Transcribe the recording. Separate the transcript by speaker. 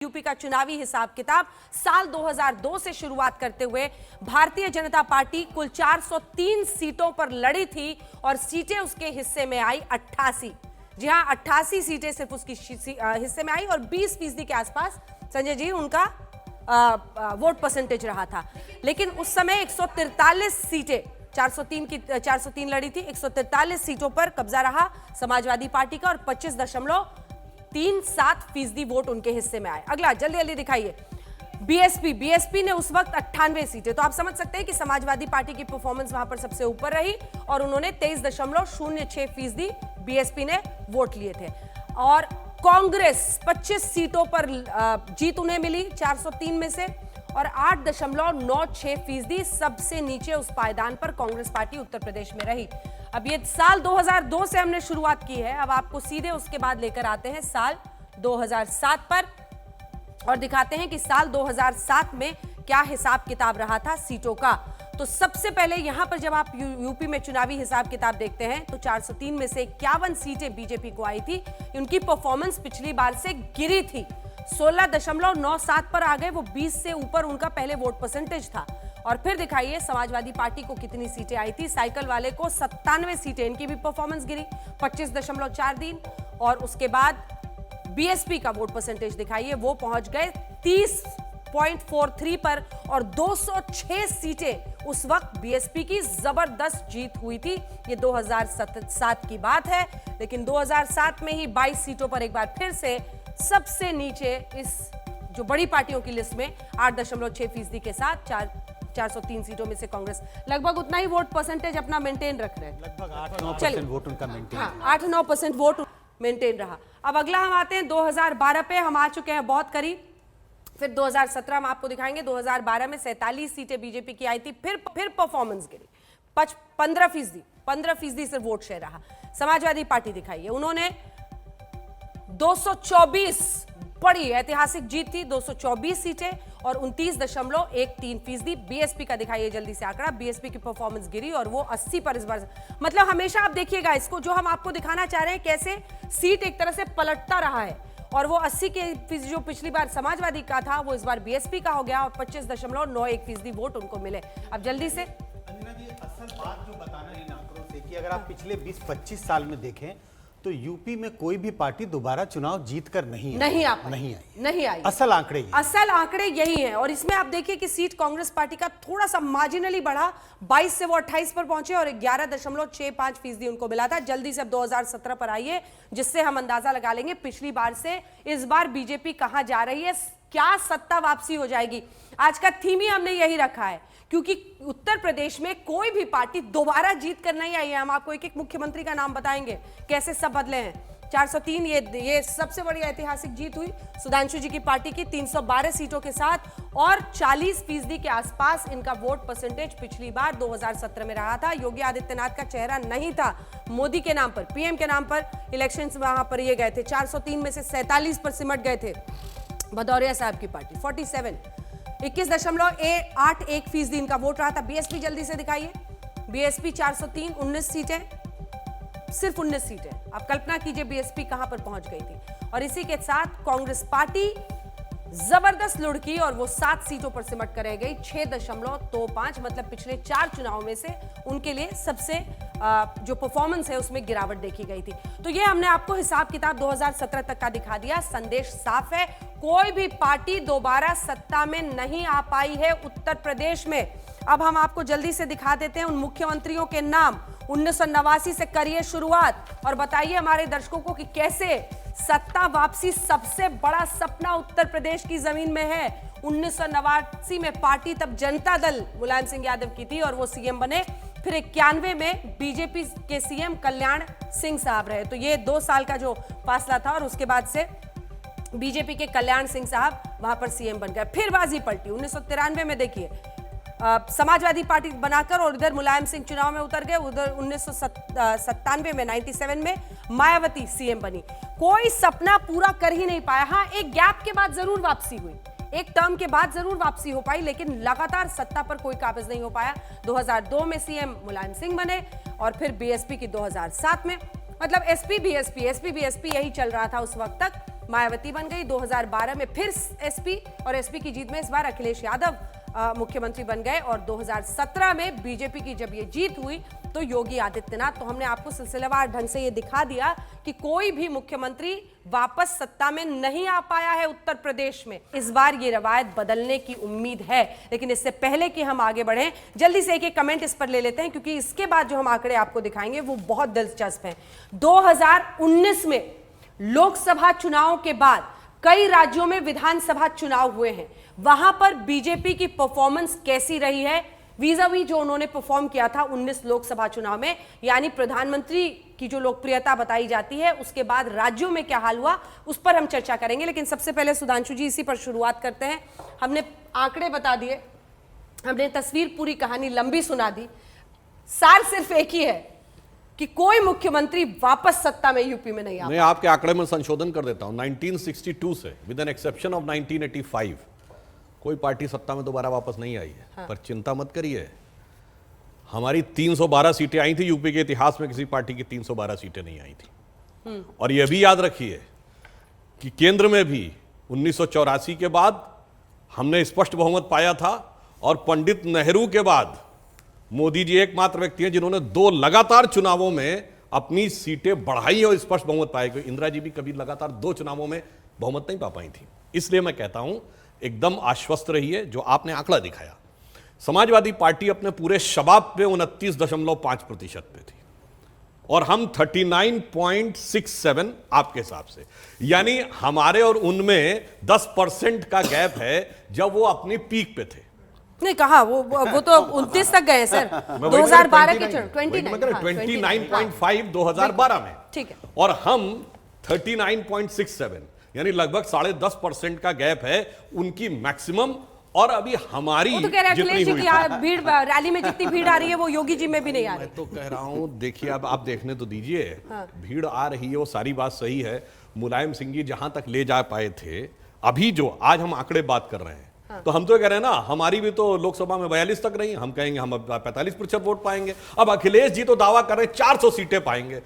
Speaker 1: UP का चुनावी हिसाब किताब साल 2002 से शुरुआत करते हुए भारतीय जनता पार्टी कुल 403 सीटों पर लड़ी थी और सीटें उसके हिस्से में आई 88। जी हां, 88 सीटें सिर्फ उसकी हिस्से में आई और 20% के आसपास संजय जी उनका वोट परसेंटेज रहा था। लेकिन उस समय 143 सीटें 403 लड़ी थी, 143 सीटों पर कब्जा रहा समाजवादी पार्टी का और 25.37% वोट उनके हिस्से में आए। अगला जल्दी जल्दी दिखाइए, बीएसपी ने उस वक्त 98 सीटें। तो आप समझ सकते हैं कि समाजवादी पार्टी की परफॉर्मेंस वहां पर सबसे ऊपर रही और उन्होंने 23.06% बीएसपी ने वोट लिए थे। और कांग्रेस 25 सीटों पर जीत उन्हें मिली 403 में से और 8.96% सबसे नीचे उस पायदान पर कांग्रेस पार्टी उत्तर प्रदेश में रही। अब ये साल 2002 से हमने शुरुआत की है, अब आपको सीधे उसके बाद लेकर आते हैं साल 2007 पर और दिखाते हैं कि साल 2007 में क्या हिसाब किताब रहा था सीटों का। तो सबसे पहले यहां पर जब आप यूपी में चुनावी हिसाब किताब देखते हैं तो 403 में से 51 सीटें बीजेपी को आई थी। उनकी परफॉर्मेंस पिछली बार से गिरी थी, 16.97 पर आ गए, वो 20 से ऊपर उनका पहले वोट परसेंटेज था। और फिर दिखाइए समाजवादी पार्टी को कितनी सीटें आई थी। साइकिल वाले को 97 सीटें, इनकी भी परफॉर्मेंस गिरी 25.43 और उसके बाद बीएसपी का वोट परसेंटेज दिखाइए, वो पहुंच गए 30.43 पर और 206 सीटें उस वक्त बीएसपी की जबरदस्त जीत हुई थी। ये 2007 की बात है, लेकिन 2007 में ही 22 सीटों पर एक बार फिर से सबसे नीचे इस जो बड़ी पार्टियों की लिस्ट में 8.6% के साथ 403 सीटों में से कांग्रेस लगभग उतना ही वोट परसेंटेज अपना मेंटेन रख रहे हैं, लगभग 8-9% वोट उनका मेंटेन। हाँ, 8-9% वोट मेंटेन रहा। अब अगला हम आते हैं 2012 पे, हम आ चुके हैं बहुत करीब। फिर 2017 हम आपको दिखाएंगे, 2012 में 47 सीटें बीजेपी की आई थी, फिर परफॉर्मेंस गिरी 15% से वोट शेयर रहा। समाजवादी पार्टी दिखाइए, उन्होंने 224 बड़ी ऐतिहासिक जीत थी, 224 सीटें और 29.13%। बीएसपी का दिखाइए जल्दी से आंकड़ा, बीएसपी की परफॉर्मेंस गिरी और वो 80 पर इस बार। मतलब हमेशा आप देखिएगा इसको, जो हम आपको दिखाना चाह रहे हैं कैसे सीट एक तरह से पलटता रहा है और वो 80 के जो पिछली बार समाजवादी का था वो इस बार बीएसपी का हो गया और 25.91% वोट उनको मिले। अब जल्दी से
Speaker 2: असल बात जो बताना इन आंकड़ों से कि अगर आप पिछले 20-25 साल में देखें तो यूपी में कोई भी पार्टी दोबारा चुनाव जीत कर नहीं आई। असल आंकड़े
Speaker 1: यही हैं। और इसमें आप देखिए कि सीट कांग्रेस पार्टी का थोड़ा सा मार्जिनली बढ़ा, 22 से वो 28 पर पहुंचे और 11.65% उनको मिला था। जल्दी से अब 2017 पर आइए, जिससे हम अंदाजा लगा लेंगे पिछली बार से इस बार बीजेपी कहां जा रही है, क्या सत्ता वापसी हो जाएगी। आज का थीम ही हमने यही रखा है, क्योंकि उत्तर प्रदेश में कोई भी पार्टी दोबारा जीत कर नहीं आई है। हम आपको एक एक मुख्यमंत्री का नाम बताएंगे कैसे सब बदले हैं। 403 ये सबसे बड़ी ऐतिहासिक जीत हुई सुधांशु जी की पार्टी की 312 सीटों के साथ और 40% के आसपास इनका वोट परसेंटेज पिछली बार 2017 में रहा था। योगी आदित्यनाथ का चेहरा नहीं था, मोदी के नाम पर, पीएम के नाम पर इलेक्शन वहां पर ये गए थे। 403 में से 47 पर सिमट गए थे। भदौरिया साहब की पार्टी 21.81% इनका वोट रहा था। बीएसपी जल्दी से दिखाइए, बीएसपी 403 19 सीटें, सिर्फ 19 सीटें। आप कल्पना कीजिए बीएसपी कहां पर पहुंच गई थी। और इसी के साथ कांग्रेस पार्टी जबरदस्त लुढ़की और वो 7 सीटों पर सिमट कर रह गई 6.25। मतलब पिछले 4 चुनावों में से उनके लिए सबसे जो परफॉर्मेंस है उसमें गिरावट देखी गई थी। तो ये हमने आपको हिसाब किताब 2017 तक का दिखा दिया। संदेश साफ है, कोई भी पार्टी दोबारा सत्ता में नहीं आ पाई है उत्तर प्रदेश में। अब हम आपको जल्दी से दिखा देते हैं उन मुख्यमंत्रियों के नाम। 1989 से करिए शुरुआत और बताइए हमारे दर्शकों को कि कैसे सत्ता वापसी सबसे बड़ा सपना उत्तर प्रदेश की जमीन में है। 1989 में पार्टी तब जनता दल मुलायम सिंह यादव की थी और वो सीएम बने। फिर 91 में बीजेपी के सीएम कल्याण सिंह साहब रहे। तो ये 2 साल का जो फासला था और उसके बाद से बीजेपी के कल्याण सिंह साहब वहां पर सीएम बन गए। फिर बाजी पलटी 1993 में, देखिए समाजवादी पार्टी बनाकर और इधर मुलायम सिंह चुनाव में उतर गए। उधर 1997 में 97 में मायावती सीएम बनी। कोई सपना पूरा कर ही नहीं पाया। हाँ, एक गैप के बाद जरूर वापसी हुई, एक टर्म के बाद जरूर वापसी हो पाई, लेकिन लगातार सत्ता पर कोई काबिज नहीं हो पाया। 2002 में सीएम मुलायम सिंह बने और फिर बीएसपी की 2007 में, मतलब एसपी बीएसपी यही चल रहा था उस वक्त तक। मायावती बन गई। 2012 में फिर एसपी, और एसपी की जीत में इस बार अखिलेश यादव मुख्यमंत्री बन गए। और 2017 में बीजेपी की जब ये जीत हुई तो योगी आदित्यनाथ। तो हमने आपको सिलसिलेवार ढंग से ये दिखा दिया कि कोई भी मुख्यमंत्री वापस सत्ता में नहीं आ पाया है उत्तर प्रदेश में। इस बार ये रवायत बदलने की उम्मीद है। लेकिन इससे पहले कि हम आगे बढ़ें, जल्दी से एक कमेंट इस पर ले लेते हैं, क्योंकि इसके बाद जो हम आंकड़े आपको दिखाएंगे वो बहुत दिलचस्प हैं। 2019 में लोकसभा चुनाव के बाद कई राज्यों में विधानसभा चुनाव हुए हैं। वहां पर बीजेपी की परफॉर्मेंस कैसी रही है वीज़ावी जो उन्होंने परफॉर्म किया था 19 लोकसभा चुनाव में, यानी प्रधानमंत्री की जो लोकप्रियता बताई जाती है उसके बाद राज्यों में क्या हाल हुआ, उस पर हम चर्चा करेंगे। लेकिन सबसे पहले सुधांशु जी इसी पर शुरुआत करते हैं। हमने आंकड़े बता दिए, हमने तस्वीर, पूरी कहानी लंबी सुना दी। सार सिर्फ एक ही है कि कोई मुख्यमंत्री वापस सत्ता में यूपी में नहीं आ।
Speaker 3: मैं आपके आंकड़े में संशोधन कर देता हूं। 1962 से विद एन एक्सेप्शन ऑफ 1985 कोई पार्टी सत्ता में दोबारा वापस नहीं आई है। हाँ। पर चिंता मत करिए, हमारी 312 सीटें आई थी। यूपी के इतिहास में किसी पार्टी की 312 सीटें नहीं आई थी। और यह भी याद रखिए कि केंद्र में भी 1984 के बाद हमने स्पष्ट बहुमत पाया था, और पंडित नेहरू के बाद मोदी जी एकमात्र व्यक्ति हैं जिन्होंने 2 लगातार चुनावों में अपनी सीटें बढ़ाई और स्पष्ट बहुमत पाए। इंदिरा जी भी कभी लगातार 2 चुनावों में बहुमत नहीं पा पाई थी। इसलिए मैं कहता हूं एकदम आश्वस्त रहिए। जो आपने आंकड़ा दिखाया, समाजवादी पार्टी अपने पूरे शबाब पे 29.5% पे थी, और हम 39.67 आपके हिसाब से, यानी हमारे और उनमें 10% का गैप है जब वो अपनी पीक पे थे।
Speaker 1: नहीं कहा, वो तो 29 तक गए सर। 2012 के
Speaker 3: 29.5 2012 में, ठीक है, और हम 39.67, यानी लगभग 10.5% का गैप है उनकी मैक्सिमम और अभी हमारी।
Speaker 1: वो तो कह रहे अखिलेश जी की भीड़, रैली में जितनी भीड़ आ रही है वो योगी जी में भी नहीं आ रही।
Speaker 3: मैं तो कह रहा हूं, देखिए अब आप देखने तो दीजिए। हाँ। भीड़ आ रही है, वो सारी बात सही है। मुलायम सिंह जी जहां तक ले जा पाए थे, अभी जो आज हम आंकड़े बात कर रहे हैं, हाँ। तो हम तो कह रहे हैं ना, हमारी भी तो लोकसभा में 42 तक रही, हम कहेंगे हम 45% वोट पाएंगे। अब अखिलेश जी तो दावा कर रहे हैं 400 सीटें पाएंगे।